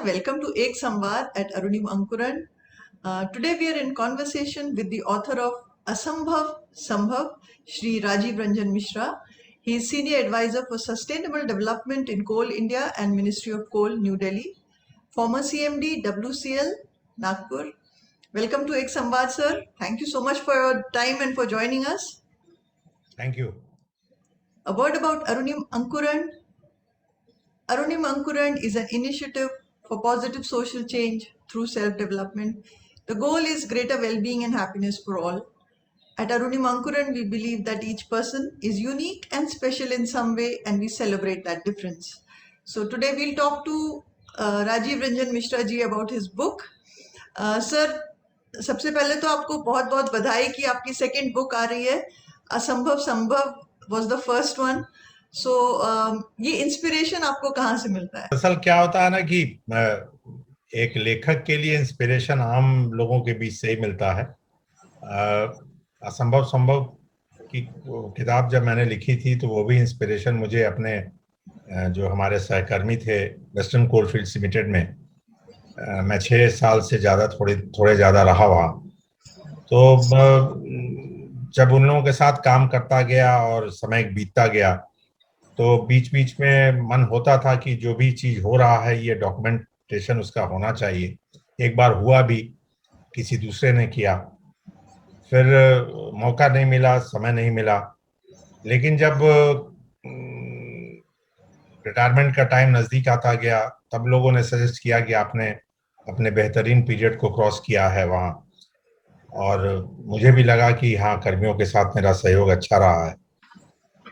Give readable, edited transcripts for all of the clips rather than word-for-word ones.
Namaskar, welcome to Ek Samvad at Arunim Ankuran. Today we are in conversation with the author of Asambhav Sambhav, Shri Rajiv Ranjan Mishra. He is Senior Advisor for Sustainable Development in Coal India and Ministry of Coal, New Delhi. Former CMD, WCL, Nagpur. Welcome to Ek Samvad, sir. Thank you so much for your time and for joining us. Thank you. A word about Arunim Ankuran. Arunim Ankuran is an initiative for positive social change through self-development. The goal is greater well-being and happiness for all. At Arunim Ankuran, we believe that each person is unique and special in some way, and we celebrate that difference. So today we'll talk to Rajiv Ranjan Mishra ji about his book. Sir, सबसे पहले तो आपको बहुत बहुत बधाई कि आपकी second book आ रही है. असंभव संभव was the first one. So ये इंस्पिरेशन आपको कहाँ से मिलता है? असल क्या होता है ना कि एक लेखक के लिए इंस्पिरेशन आम लोगों के बीच से ही मिलता है. असंभव संभव की किताब जब मैंने लिखी थी तो वो भी इंस्पिरेशन मुझे अपने जो हमारे सहकर्मी थे वेस्टर्न कोलफील्ड्स लिमिटेड में, मैं 6 साल से ज़्यादा थोड़े ज़्यादा रहा वहाँ. तो जब उन लोगों के साथ काम करता गया और समय बीतता गया तो बीच बीच में मन होता था कि जो भी चीज़ हो रहा है ये डॉक्यूमेंटेशन उसका होना चाहिए. एक बार हुआ भी, किसी दूसरे ने किया, फिर मौका नहीं मिला, समय नहीं मिला. लेकिन जब रिटायरमेंट का टाइम नज़दीक आता गया तब लोगों ने सजेस्ट किया कि आपने अपने बेहतरीन पीरियड को क्रॉस किया है वहाँ, और मुझे भी लगा कि हाँ, कर्मियों के साथ मेरा सहयोग अच्छा रहा है,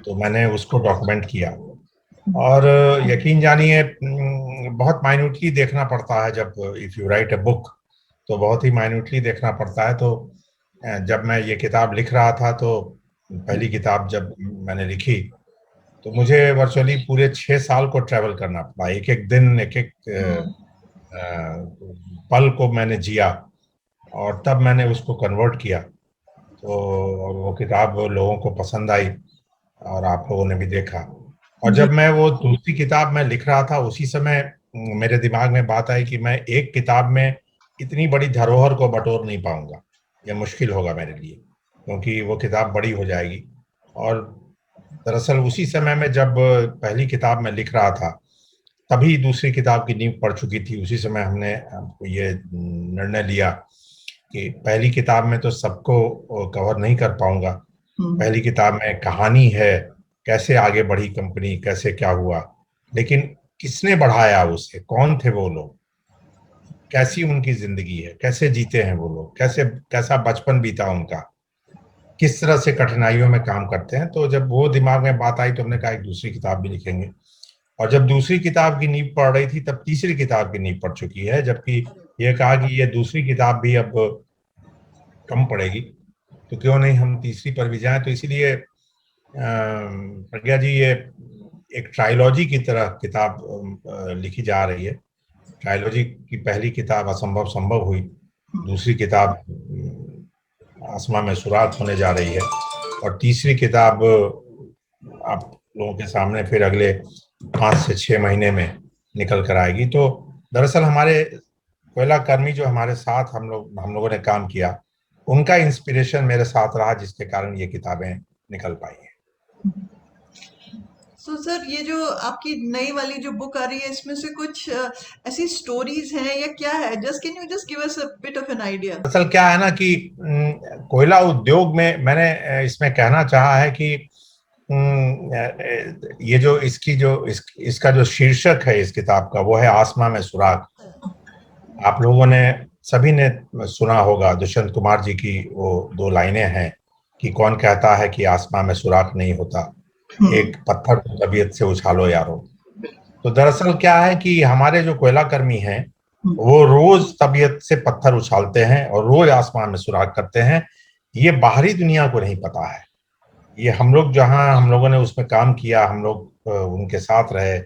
तो मैंने उसको डॉक्यूमेंट किया. और यकीन जानिए बहुत माइन्यूटली देखना पड़ता है. जब if you right a book तो बहुत ही माइन्यूटली देखना पड़ता है. तो जब मैं ये किताब लिख रहा था तो पहली किताब जब मैंने लिखी तो मुझे वर्चुअली पूरे 6 साल को ट्रैवल करना पड़ा. एक एक दिन, एक एक पल को मैंने जिया और तब मैंने उसको कन्वर्ट किया. तो और वो किताब लोगों को पसंद आई और आप लोगों ने भी देखा. और जब मैं वो दूसरी किताब में लिख रहा था उसी समय मेरे दिमाग में बात आई कि मैं एक किताब में इतनी बड़ी धरोहर को बटोर नहीं पाऊंगा, यह मुश्किल होगा मेरे लिए, क्योंकि वो किताब बड़ी हो जाएगी. और दरअसल उसी समय में जब पहली किताब में लिख रहा था तभी दूसरी किताब की नींव पड़ चुकी थी. उसी समय हमने ये निर्णय लिया कि पहली किताब में तो सबको कवर नहीं कर पाऊंगा. पहली किताब में कहानी है, कैसे आगे बढ़ी कंपनी, कैसे क्या हुआ, लेकिन किसने बढ़ाया उसे, कौन थे वो लोग, कैसी उनकी जिंदगी है, कैसे जीते हैं वो लोग, कैसा बचपन बीता उनका, किस तरह से कठिनाइयों में काम करते हैं. तो जब वो दिमाग में बात आई तो हमने कहा एक दूसरी किताब भी लिखेंगे. और जब दूसरी किताब की नींव पड़ रही थी तब तीसरी किताब की नींव पड़ चुकी है, जबकि ये कहा कि ये दूसरी किताब भी अब कम पड़ेगी तो क्यों नहीं हम तीसरी पर भी जाएं. तो इसीलिए प्रज्ञा जी ये एक ट्रायलॉजी की तरह किताब लिखी जा रही है. ट्रायलॉजी की पहली किताब असंभव संभव हुई, दूसरी किताब आसमां में सुराग होने जा रही है, और तीसरी किताब आप लोगों के सामने फिर अगले 5 से 6 महीने में निकल कर आएगी. तो दरअसल हमारे कोयला कर्मी जो हमारे साथ हम लोगों ने काम किया, उनका इंस्पिरेशन मेरे साथ रहा, जिसके कारण ये किताबें निकल पाई हैं. So, सर ये जो आपकी नई वाली जो बुक आ रही है इसमें से कुछ ऐसी स्टोरीज हैं या क्या है? Can you just give us a bit of an idea? असल क्या है ना कि कोयला उद्योग में मैंने इसमें कहना चाहा है कि ये जो इसका जो शीर्षक है इस किताब का वो है आसमां में सुराग. आप लोगों ने सभी ने सुना होगा दुष्यंत कुमार जी की वो 2 लाइनें हैं कि कौन कहता है कि आसमां में सुराग नहीं होता, एक पत्थर को तबीयत से उछालो यारो. तो दरअसल क्या है कि हमारे जो कोयला कर्मी हैं वो रोज तबीयत से पत्थर उछालते हैं और रोज आसमान में सुराग करते हैं. ये बाहरी दुनिया को नहीं पता है. ये हम लोगों ने उसमें काम किया, हम लोग उनके साथ रहे,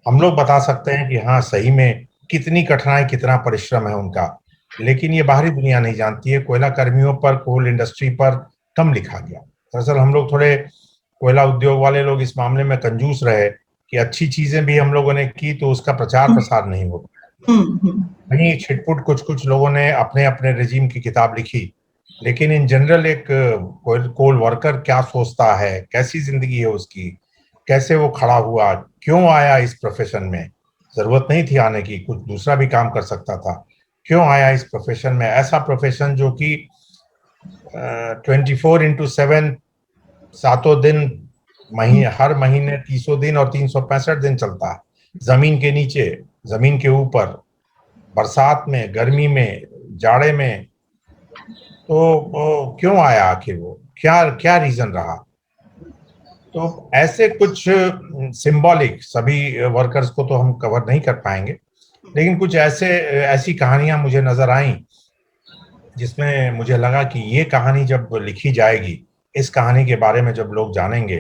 हम लोग बता सकते हैं कि हाँ सही में कितनी कठिनाई, कितना परिश्रम है उनका. लेकिन ये बाहरी दुनिया नहीं जानती है. कोयला कर्मियों पर, कोल इंडस्ट्री पर कम लिखा गया. दरअसल हम लोग थोड़े कोयला उद्योग वाले लोग इस मामले में कंजूस रहे कि अच्छी चीजें भी हम लोगों ने की तो उसका प्रचार प्रसार नहीं हो पाया. वहीं छिटपुट कुछ कुछ लोगों ने अपने अपने रिजीम की किताब लिखी, लेकिन इन जनरल एक कोल वर्कर क्या सोचता है, कैसी जिंदगी है उसकी, कैसे वो खड़ा हुआ, क्यों आया इस प्रोफेशन में, जरूरत नहीं थी आने की, कुछ दूसरा भी काम कर सकता था, क्यों आया इस प्रोफेशन में, ऐसा प्रोफेशन जो कि 24x7 सातों दिन हर महीने 300 दिन और 365 दिन चलता है, जमीन के नीचे, जमीन के ऊपर, बरसात में, गर्मी में, जाड़े में। तो वो क्यों आया आखिर, वो क्या क्या रीजन रहा। तो ऐसे कुछ सिंबॉलिक, सभी वर्कर्स को तो हम कवर नहीं कर पाएंगे, लेकिन कुछ ऐसी कहानियां मुझे नजर आई जिसमें मुझे लगा कि ये कहानी जब लिखी जाएगी, इस कहानी के बारे में जब लोग जानेंगे,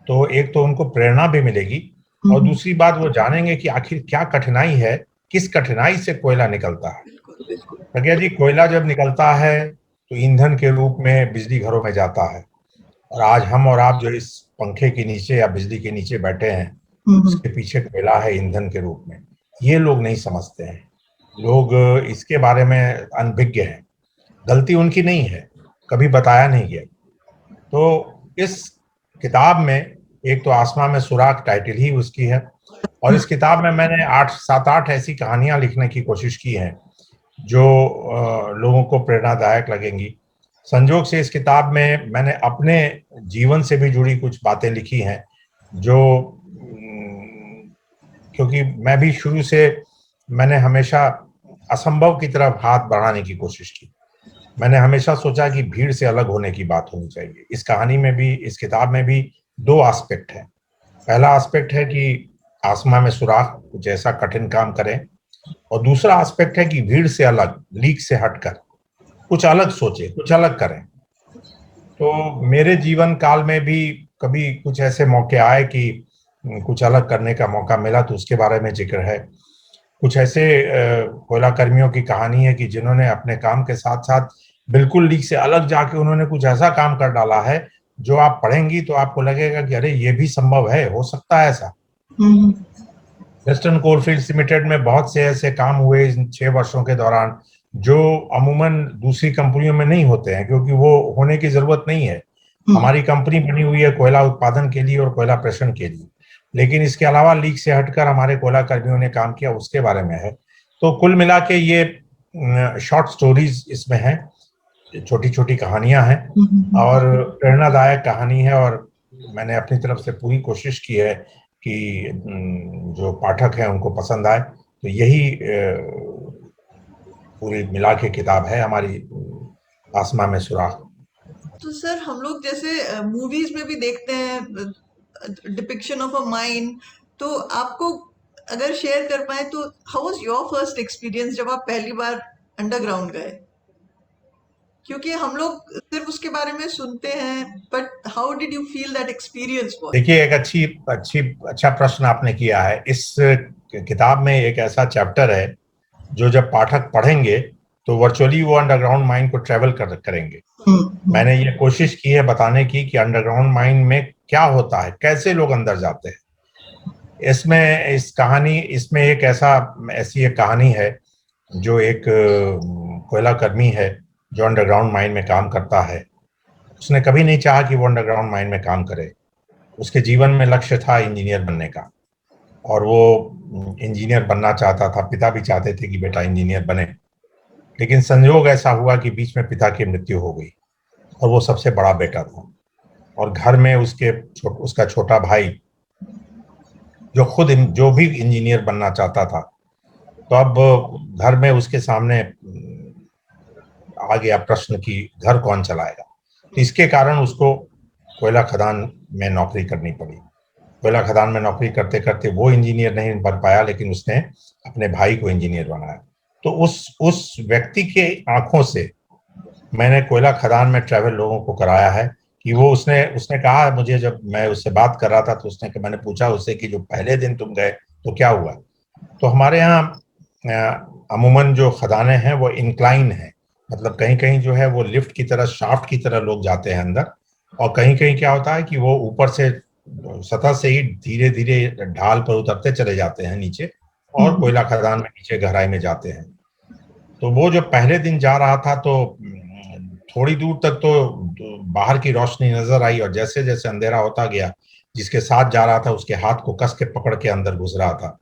तो एक तो उनको प्रेरणा भी मिलेगी, और दूसरी बात वो जानेंगे कि आखिर क्या कठिनाई है, किस कठिनाई से कोयला निकलता है। प्रज्ञा जी, कोयला जब निकलता है तो ईंधन के रूप में बिजली घरों में जाता है, और आज हम और आप जो इस पंखे के नीचे या बिजली के नीचे बैठे हैं, उसके पीछे कोयला है ईंधन के रूप में। ये लोग नहीं समझते हैं, लोग इसके बारे में अनभिज्ञ हैं। गलती उनकी नहीं है, कभी बताया नहीं गया। तो इस किताब में एक तो आसमां में सुराख टाइटल ही उसकी है, और इस किताब में मैंने 7-8 ऐसी कहानियां लिखने की कोशिश की हैं जो लोगों को प्रेरणादायक लगेंगी। संजोग से इस किताब में मैंने अपने जीवन से भी जुड़ी कुछ बातें लिखी हैं, जो क्योंकि मैं भी शुरू से मैंने हमेशा असंभव की तरफ हाथ बढ़ाने की कोशिश की। मैंने हमेशा सोचा कि भीड़ से अलग होने की बात होनी चाहिए। इस कहानी में भी, इस किताब में भी 2 एस्पेक्ट है। पहला एस्पेक्ट है कि आसमां में सुराख कुछ ऐसा कठिन काम करें, और दूसरा एस्पेक्ट है कि भीड़ से अलग, लीक से हटकर कुछ अलग सोचे, कुछ अलग करें। तो मेरे जीवन काल में भी कभी कुछ ऐसे मौके आए कि कुछ अलग करने का मौका मिला, तो उसके बारे में जिक्र है। कुछ ऐसे कोयला कर्मियों की कहानी है कि जिन्होंने अपने काम के साथ साथ बिल्कुल लीग से अलग जाके उन्होंने कुछ ऐसा काम कर डाला है जो आप पढ़ेंगी तो आपको लगेगा कि अरे ये भी संभव है, हो सकता है ऐसा। वेस्टर्न कोलफील्ड्स लिमिटेड में बहुत से ऐसे काम हुए इन 6 वर्षों के दौरान, जो अमूमन दूसरी कंपनियों में नहीं होते हैं, क्योंकि वो होने की जरूरत नहीं है। हमारी कंपनी बनी हुई है कोयला उत्पादन के लिए और कोयला प्रेषण के लिए, लेकिन इसके अलावा लीग से हटकर हमारे कोयला कर्मियों ने काम किया, उसके बारे में है। तो कुल मिला के ये शॉर्ट स्टोरीज इसमें हैं, छोटी छोटी कहानियां हैं, और प्रेरणादायक कहानी है। और मैंने अपनी तरफ से पूरी कोशिश की है कि जो पाठक हैं उनको पसंद आए। तो यही पूरी मिला के किताब है हमारी आसमां में सुराख। तो सर, हम लोग जैसे मूवीज में भी देखते हैं डिपिक्शन ऑफ अ माइन, तो आपको अगर शेयर कर पाए तो how was your first experience जब आप पहली बार अंडरग्राउंड गए? क्योंकि हम लोग सिर्फ उसके बारे में सुनते हैं, but how did you feel that experience was? देखिए, एक अच्छा प्रश्न आपने किया है। इस किताब में एक ऐसा चैप्टर है जो जब पाठक पढ़ेंगे तो वर्चुअली वो अंडरग्राउंड माइन को ट्रेवल करेंगे। मैंने ये कोशिश की है बताने की कि अंडरग्राउंड माइन में क्या होता है, कैसे लोग अंदर जाते हैं। इसमें एक ऐसी एक कहानी है, जो एक कोयला कर्मी है जो अंडरग्राउंड माइन में काम करता है। उसने कभी नहीं चाहा कि वो अंडरग्राउंड माइन में काम करे। उसके जीवन में लक्ष्य था इंजीनियर बनने का, और वो इंजीनियर बनना चाहता था। पिता भी चाहते थे कि बेटा इंजीनियर बने, लेकिन संयोग ऐसा हुआ कि बीच में पिता की मृत्यु हो गई, और वो सबसे बड़ा बेटा था। और घर में उसका छोटा भाई जो भी इंजीनियर बनना चाहता था, तो अब घर में उसके सामने आ गया प्रश्न कि घर कौन चलाएगा। तो इसके कारण उसको कोयला खदान में नौकरी करनी पड़ी। कोयला खदान में नौकरी करते करते वो इंजीनियर नहीं बन पाया, लेकिन उसने अपने भाई को इंजीनियर बनाया। तो उस व्यक्ति के आंखों से मैंने कोयला खदान में ट्रैवल लोगों को कराया है कि वो उसने कहा मुझे, जब मैं उससे बात कर रहा था तो मैंने पूछा उससे कि जो पहले दिन तुम गए तो क्या हुआ। तो हमारे यहाँ अमूमन जो खदानें हैं वो इंक्लाइन है, मतलब कहीं कहीं जो है वो लिफ्ट की तरह, शाफ्ट की तरह लोग जाते हैं अंदर, और कहीं कहीं क्या होता है कि वो ऊपर से सतह से ही धीरे धीरे ढाल पर उतरते चले जाते हैं नीचे, और कोयला खदान में नीचे गहराई में जाते हैं। तो वो जो पहले दिन जा रहा था तो थोड़ी दूर तक तो बाहर की रोशनी नजर आई, और जैसे जैसे अंधेरा होता गया, जिसके साथ जा रहा था उसके हाथ को कस के पकड़ के अंदर घुस रहा था,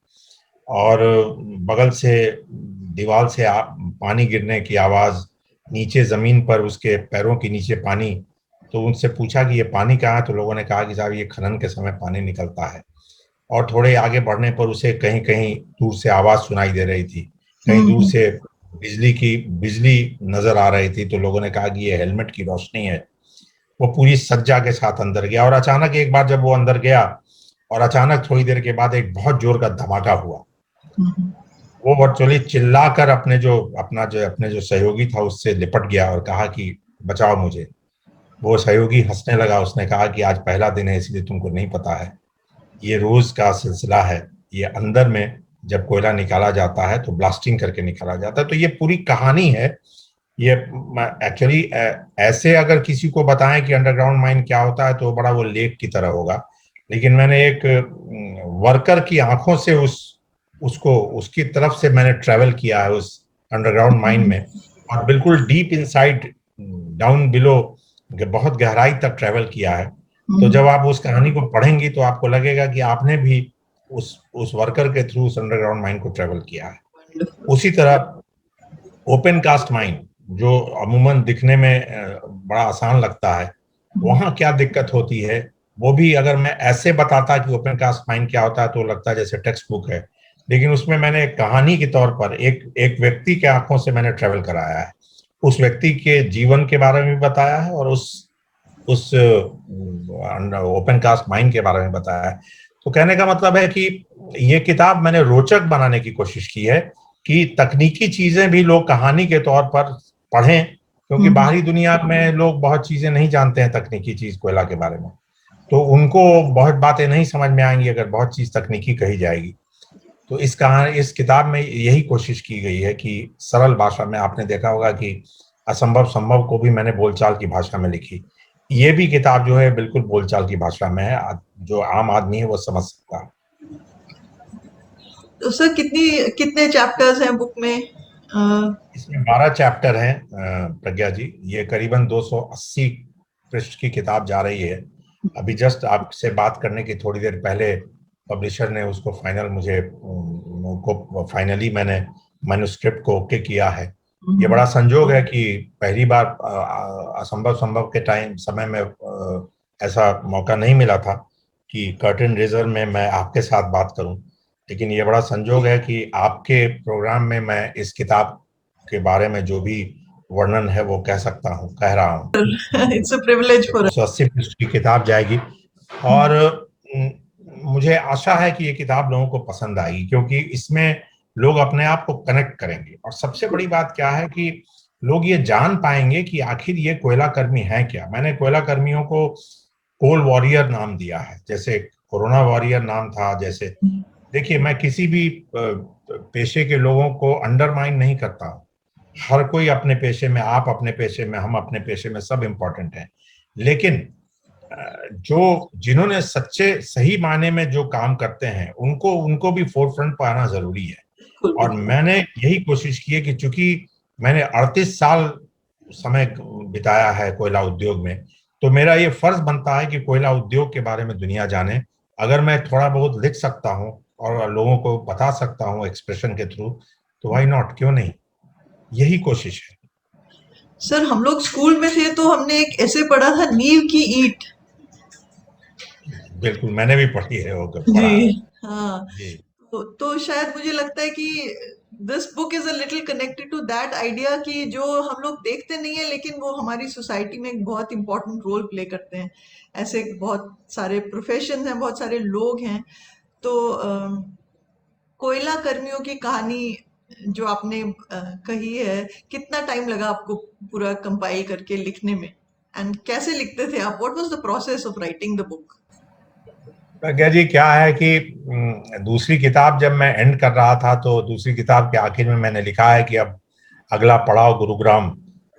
और बगल से दीवार से पानी गिरने की आवाज, नीचे जमीन पर उसके पैरों के नीचे पानी। तो उनसे पूछा कि ये पानी कहाँ है, तो लोगों ने कहा कि साहब ये खनन के समय पानी निकलता है। और थोड़े आगे बढ़ने पर उसे कहीं कहीं दूर से आवाज सुनाई दे रही थी, कहीं दूर से बिजली नजर आ रही थी। तो लोगों ने कहा कि ये हेलमेट की रोशनी है। वो पूरी सज्जा के साथ अंदर गया, और अचानक एक बार जब वो अंदर गया, और अचानक थोड़ी देर के बाद एक बहुत जोर का धमाका हुआ। वो वर्चुअली चिल्लाकर अपने जो सहयोगी था उससे लिपट गया और कहा कि बचाओ मुझे। वो सहयोगी हंसने लगा, उसने कहा कि आज पहला दिन है इसलिए तुमको नहीं पता है, ये रोज का सिलसिला है। ये अंदर में जब कोयला निकाला जाता है तो ब्लास्टिंग करके निकाला जाता है। तो ये पूरी कहानी है। ये एक्चुअली ऐसे अगर किसी को बताएं कि अंडरग्राउंड माइन क्या होता है तो बड़ा वो लेख की तरह होगा, लेकिन मैंने एक वर्कर की आंखों से उसको उसकी तरफ से मैंने ट्रेवल किया है उस अंडरग्राउंड माइन में, और बिल्कुल डीप इनसाइड डाउन बिलो बहुत गहराई तक ट्रेवल किया है। तो जब आप उस कहानी को पढ़ेंगी तो आपको लगेगा कि आपने भी उस वर्कर के थ्रू उस अंडरग्राउंड माइन को ट्रेवल किया है। उसी तरह ओपन कास्ट माइन, जो अमूमन दिखने में बड़ा आसान लगता है, वहां क्या दिक्कत होती है वो भी अगर मैं ऐसे बताता कि ओपन कास्ट माइन क्या होता है तो लगता है जैसे टेक्स्ट बुक है, लेकिन उसमें मैंने एक कहानी के तौर पर एक व्यक्ति के आंखों से मैंने ट्रेवल कराया है। उस व्यक्ति के जीवन के बारे में बताया है, और उस ओपन कास्ट माइन के बारे में बताया है। तो कहने का मतलब है कि ये किताब मैंने रोचक बनाने की कोशिश की है कि तकनीकी चीजें भी लोग कहानी के तौर पर पढ़ें, क्योंकि बाहरी दुनिया में लोग बहुत चीजें नहीं जानते हैं तकनीकी चीज कोयला के बारे में, तो उनको बहुत बातें नहीं समझ में आएंगी अगर बहुत चीज तकनीकी कही जाएगी। तो इस किताब में यही कोशिश की गई है कि सरल भाषा में, आपने देखा होगा कि असंभव संभव को भी मैंने बोलचाल की भाषा में लिखी। ये भी किताब जो है बिल्कुल बोलचाल की भाषा में है, जो आम आदमी है वो समझ सकता है। तो सर कितने चैप्टर्स हैं बुक में? इसमें 12 चैप्टर हैं प्रज्ञा जी। ये करीबन 280 पृष्ठ की किताब जा रही है। अभी जस्ट आपसे बात करने की थोड़ी देर पहले पब्लिशर ने उसको फाइनली मैंने मैन्युस्क्रिप्ट को ओके किया है। ये बड़ा संजोग है कि पहली बार असंभव संभव के समय में ऐसा मौका नहीं मिला था कि कर्टन रेजर में मैं आपके साथ बात करूं, लेकिन ये बड़ा संजोग है कि आपके प्रोग्राम में मैं इस किताब के बारे में जो भी वर्णन है वो कह रहा हूँ। इट्स अ प्रिविलेज फॉर 180 पृष्ठ की किताब जाएगी, और मुझे आशा है कि ये किताब लोगों को पसंद आएगी, क्योंकि इसमें लोग अपने आप को कनेक्ट करेंगे। और सबसे बड़ी बात क्या है कि लोग ये जान पाएंगे कि आखिर ये कोयला कर्मी है क्या। मैंने कोयला कर्मियों को कोल वॉरियर नाम दिया है, जैसे कोरोना वॉरियर नाम था। जैसे देखिए, मैं किसी भी पेशे के लोगों को अंडरमाइन नहीं करता हूँ। हर कोई अपने पेशे में, आप अपने पेशे में, हम अपने पेशे में, सब इम्पोर्टेंट है। लेकिन जिन्होंने सच्चे सही मायने में जो काम करते हैं उनको भी फोरफ्रंट पर आना जरूरी है। और मैंने यही कोशिश की है कि चूंकि मैंने 38 साल समय बिताया है कोयला उद्योग में, तो मेरा ये फर्ज बनता है कि कोयला उद्योग के बारे में दुनिया जाने। अगर मैं थोड़ा बहुत लिख सकता हूँ और लोगों को बता सकता हूँ एक्सप्रेशन के थ्रू, तो व्हाई नॉट, क्यों नहीं। यही कोशिश है। सर हम लोग स्कूल में थे तो हमने एक ऐसे पढ़ा था, नींव की ईंट। बिल्कुल, मैंने भी पढ़ी है, वो पढ़ा है जी हाँ। जी। तो शायद मुझे लगता है कि this book is a little connected to that idea कि जो हम लोग देखते नहीं है लेकिन वो हमारी सोसाइटी में एक बहुत इंपॉर्टेंट रोल प्ले करते हैं। ऐसे बहुत सारे प्रोफेशन हैं, बहुत सारे लोग हैं। तो कोयला कर्मियों की कहानी जो आपने कही है, कितना टाइम लगा आपको पूरा कंपाइल करके लिखने में, एंड कैसे लिखते थे आप? What was the process of writing the book? Pragya ji, क्या है कि दूसरी किताब जब मैं एंड कर रहा था तो दूसरी किताब के आखिर में मैंने लिखा है कि अब अगला पड़ाव गुरुग्राम।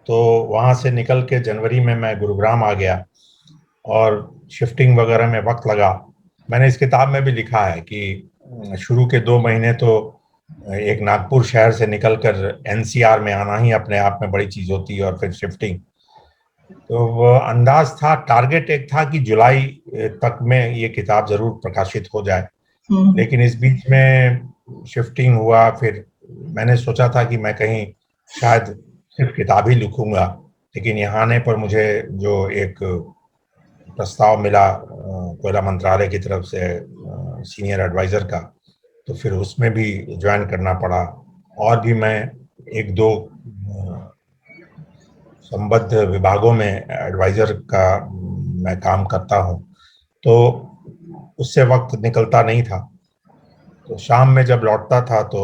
तो वहां से निकल के जनवरी में मैं गुरुग्राम आ गया, और शिफ्टिंग वगैरह में वक्त लगा। मैंने इस किताब में भी लिखा है कि शुरू के 2 महीने तो एक नागपुर शहर से निकलकर एनसीआर में आना ही अपने आप में बड़ी चीज होती है, और फिर शिफ्टिंग। तो वो अंदाज था, टारगेट एक था कि जुलाई तक में ये किताब जरूर प्रकाशित हो जाए। लेकिन इस बीच में शिफ्टिंग हुआ, फिर मैंने सोचा था कि मैं कहीं शायद सिर्फ किताब ही लिखूंगा, लेकिन यहाँ आने पर मुझे जो एक प्रस्ताव मिला कोयला मंत्रालय की तरफ से सीनियर एडवाइजर का, तो फिर उसमें भी ज्वाइन करना पड़ा। और भी मैं एक दो संबद्ध विभागों में एडवाइजर का मैं काम करता हूँ, तो उससे वक्त निकलता नहीं था। तो शाम में जब लौटता था तो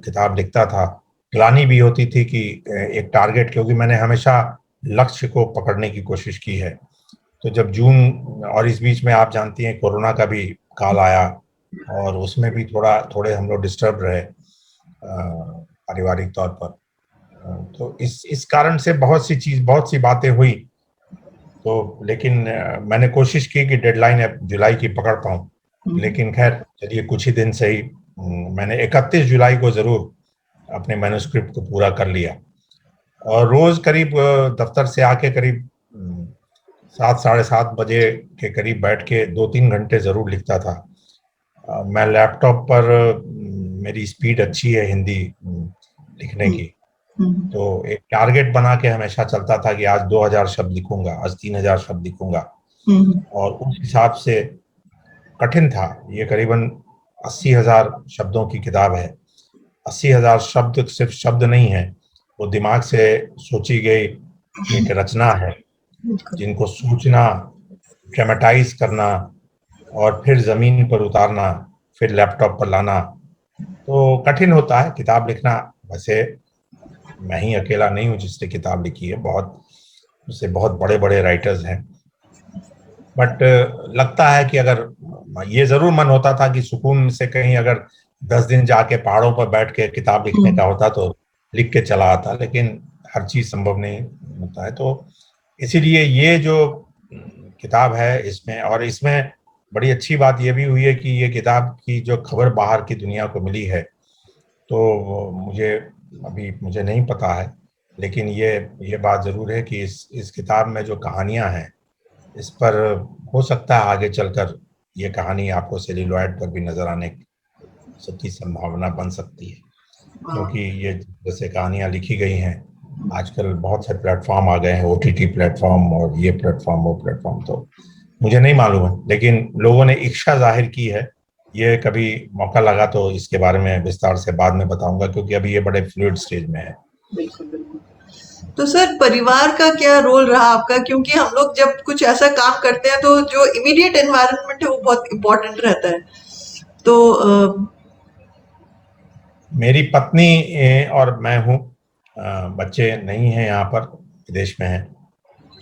किताब लिखता था। ग्लानि भी होती थी कि एक टारगेट, क्योंकि मैंने हमेशा लक्ष्य को पकड़ने की कोशिश की है। तो जब जून, और इस बीच में आप जानती हैं कोरोना का भी काल आया, और उसमें भी थोड़े हम लोग डिस्टर्ब रहे पारिवारिक तौर पर। तो इस कारण से बहुत सी बातें हुई। तो लेकिन मैंने कोशिश की कि डेडलाइन अब जुलाई की पकड़ पाऊं। लेकिन खैर चलिए, कुछ ही दिन से ही मैंने 31 जुलाई को जरूर अपने मैन्युस्क्रिप्ट को पूरा कर लिया। और रोज करीब दफ्तर से आके करीब 7 साढ़े 7 बजे के करीब बैठ के 2-3 घंटे जरूर लिखता था। मैं लैपटॉप पर, मेरी स्पीड अच्छी है हिंदी लिखने की, तो एक टारगेट बना के हमेशा चलता था कि आज 2000 शब्द लिखूंगा, आज 3000 शब्द लिखूंगा। और उस हिसाब से कठिन था। ये करीबन 80,000 शब्दों की किताब है। 80,000 शब्द सिर्फ शब्द नहीं है, वो दिमाग से सोची गई एक रचना है, जिनको सोचना, ड्रामेटाइज करना, और फिर जमीन पर उतारना, फिर लैपटॉप पर लाना, तो कठिन होता है किताब लिखना। वैसे मैं ही अकेला नहीं हूँ जिसने किताब लिखी है, उससे बहुत बड़े बड़े राइटर्स हैं। बट लगता है कि अगर ये जरूर मन होता था कि सुकून से कहीं अगर 10 दिन जाके पहाड़ों पर बैठ के किताब लिखने का होता तो लिख के चला आता, लेकिन हर चीज संभव नहीं होता है। तो इसीलिए ये जो किताब है, इसमें बड़ी अच्छी बात ये भी हुई है कि ये किताब की जो खबर बाहर की दुनिया को मिली है, तो मुझे नहीं पता है, लेकिन ये बात जरूर है कि इस किताब में जो कहानियां हैं, इस पर हो सकता है आगे चलकर ये कहानी आपको सेल्यूलॉइड पर भी नजर आने की संभावना बन सकती है। क्योंकि ये जैसे कहानियां लिखी गई हैं, आजकल बहुत से प्लेटफॉर्म आ गए हैं, ओटीटी प्लेटफॉर्म और ये प्लेटफॉर्म वो प्लेटफॉर्म, तो मुझे नहीं मालूम है, लेकिन लोगों ने इच्छा जाहिर की है। ये कभी मौका लगा तो इसके बारे में विस्तार से बाद में बताऊंगा, क्योंकि अभी ये बड़े फ्लूइड स्टेज में है। बिल्कुल बिल्कुल। तो सर, परिवार का क्या रोल रहा आपका? क्योंकि हम लोग जब कुछ ऐसा काम करते हैं तो जो इमीडिएट एनवायरनमेंट है वो बहुत इम्पोर्टेंट रहता है। तो मेरी पत्नी और मैं हूँ, बच्चे नहीं हैं, यहाँ पर विदेश में हैं।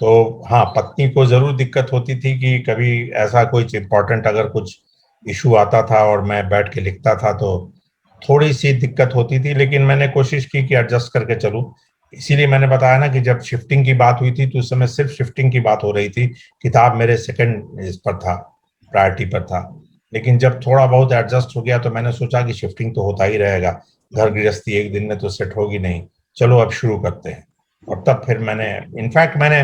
तो हाँ, पत्नी को जरूर दिक्कत होती थी कि कभी ऐसा कोई इम्पोर्टेंट अगर कुछ इशू आता था और मैं बैठ के लिखता था तो थोड़ी सी दिक्कत होती थी, लेकिन मैंने कोशिश की कि एडजस्ट करके चलूं। इसीलिए मैंने बताया ना कि जब शिफ्टिंग की बात हुई थी तो उस समय सिर्फ शिफ्टिंग की बात हो रही थी, किताब मेरे सेकंड इस पर था, प्रायोरिटी पर था। लेकिन जब थोड़ा बहुत एडजस्ट हो गया तो मैंने सोचा कि शिफ्टिंग तो होता ही रहेगा, घर गृहस्थी एक दिन में तो सेट होगी नहीं, चलो अब शुरू करते हैं। और तब फिर मैंने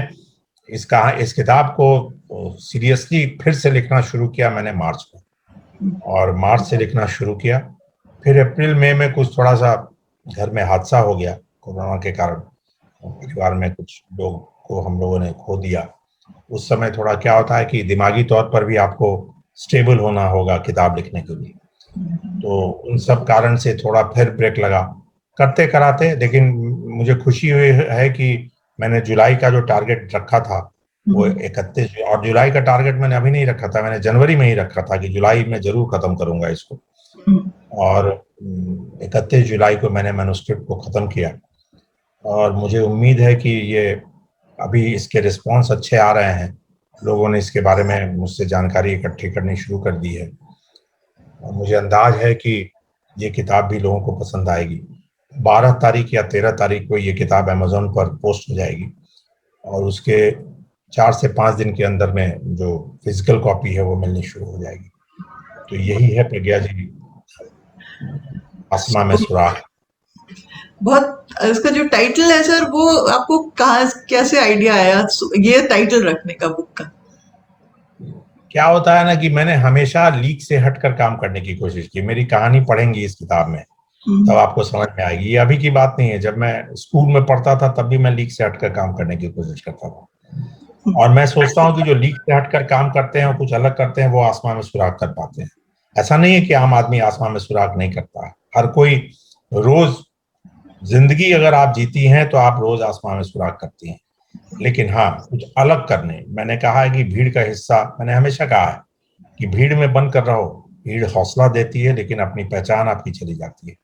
इस किताब को सीरियसली फिर से लिखना शुरू किया मैंने मार्च में, और मार्च से लिखना शुरू किया। फिर अप्रैल मई में कुछ थोड़ा सा घर में हादसा हो गया कोरोना के कारण, परिवार में कुछ लोग को हम लोगों ने खो दिया। उस समय थोड़ा क्या होता है कि दिमागी तौर पर भी आपको स्टेबल होना होगा किताब लिखने के लिए, तो उन सब कारण से थोड़ा फिर ब्रेक लगा करते कराते। लेकिन मुझे खुशी हुई है कि मैंने जुलाई का जो टारगेट रखा था वो 31, और जुलाई का टारगेट मैंने अभी नहीं रखा था, मैंने जनवरी में ही रखा था कि जुलाई में जरूर खत्म करूंगा इसको। और 31 जुलाई को मैंने मैन्युस्क्रिप्ट को खत्म किया, और मुझे उम्मीद है कि ये अभी इसके रिस्पॉन्स अच्छे आ रहे हैं, लोगों ने इसके बारे में मुझसे जानकारी इकट्ठी करनी शुरू कर दी है, और मुझे अंदाज है कि ये किताब भी लोगों को पसंद आएगी। 12 तारीख या 13 तारीख को ये किताब अमेजोन पर पोस्ट हो जाएगी, और उसके 4 से 5 दिन के अंदर में जो फिजिकल कॉपी है वो मिलनी शुरू हो जाएगी। तो यही है प्रज्ञा जी। आसमां में सुराख। बहुत इसका जो टाइटल है सर, वो आपको कहाँ कैसे आइडिया आया ये टाइटल रखने का बुक का? क्या होता है ना कि मैंने हमेशा लीक से हटकर काम करने की कोशिश की। मेरी कहानी पढ़ेंगी इस किताब में तब आपको समझ में आएगी। ये अभी की बात नहीं है, जब मैं स्कूल में पढ़ता था तब भी मैं लीक से हटकर काम करने की कोशिश करता था। और मैं सोचता हूँ कि जो लीक से हटकर काम करते हैं और कुछ अलग करते हैं वो आसमान में सुराग कर पाते हैं। ऐसा नहीं है कि आम आदमी आसमान में सुराग नहीं करता है। हर कोई रोज जिंदगी अगर आप जीती हैं तो आप रोज आसमान में सुराग करती हैं। लेकिन हाँ, कुछ अलग करने, मैंने कहा है कि भीड़ का हिस्सा, मैंने हमेशा कहा है कि भीड़ में बन कर रहो। भीड़ हौसला देती है लेकिन अपनी पहचान आपकी चली जाती है।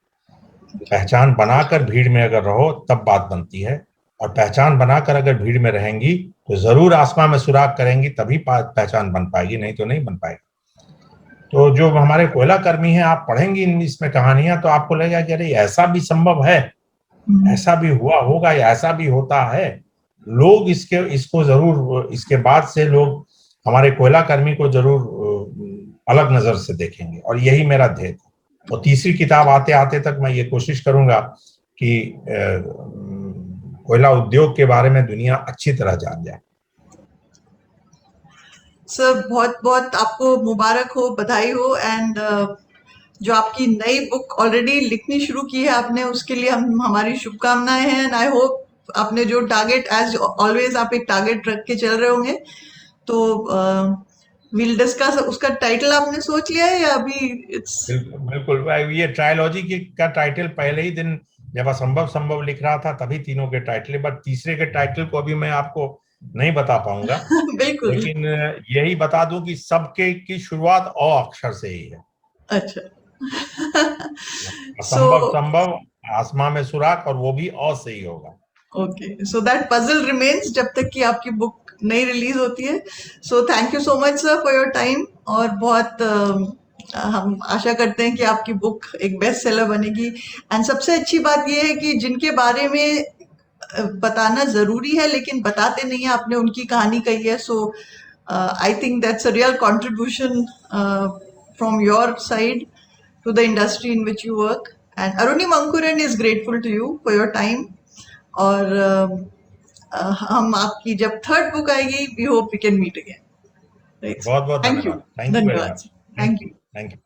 पहचान बनाकर भीड़ में अगर रहो तब बात बनती है, और पहचान बनाकर अगर भीड़ में रहेंगी तो जरूर आसमान में सुराग करेंगी, तभी पहचान बन पाएगी, नहीं तो नहीं बन पाएगी। तो जो हमारे कोयला कर्मी हैं, आप पढ़ेंगी इसमें कहानियां तो आपको लगेगा कि अरे ऐसा भी संभव है, ऐसा भी हुआ होगा या ऐसा भी होता है। लोग इसको जरूर, इसके बाद से लोग हमारे कोयला कर्मी को जरूर अलग नजर से देखेंगे, और यही मेरा ध्येय था। और तीसरी किताब आते आते तक मैं ये कोशिश करूंगा कि कोयला उद्योग के बारे में दुनिया अच्छी तरह जान जाए। सर बहुत बहुत आपको मुबारक हो, बधाई हो। एंड जो आपकी नई बुक ऑलरेडी लिखनी शुरू की है आपने, उसके लिए हम हमारी शुभकामनाएं हैं। एंड आई होप आपने जो टारगेट, एज ऑलवेज आप एक टारगेट रख के चल रहे होंगे, तो विल डिस्कस। उसका टाइटल आपने सोच लिया है या अभी इट्स? बिल्कुल। ये ट्रायोलॉजी का टाइटल पहले ही दिन जब असंभव संभव लिख रहा था तभी तीनों के टाइटल, बट तीसरे के टाइटल को अभी मैं आपको नहीं बता पाऊंगा। बिल्कुल। लेकिन यही बता दूं कि सबके की शुरुआत अ अक्षर से ही है। अच्छा। असंभव सो संभव, आसमां में सुराख, और वो भी अ से ही होगा। Okay, so that puzzle remains जब तक कि आपकी बुक नहीं रिलीज होती है। So thank you so much sir for your time. और बहुत हम आशा करते हैं कि आपकी बुक एक बेस्ट सेलर बनेगी। एंड सबसे अच्छी बात यह है कि जिनके बारे में बताना जरूरी है लेकिन बताते नहीं है, आपने उनकी कहानी कही है। So I think that's a real contribution from your side to the industry in which you work. And Arunim Ankuran is grateful to you for your time. और हम आपकी जब थर्ड बुक आएगी, we hope we can meet again. Right, बहुत बहुत thank you. धन्यवाद। Thank you very धन्यवाद, much. Thank you. Thank you.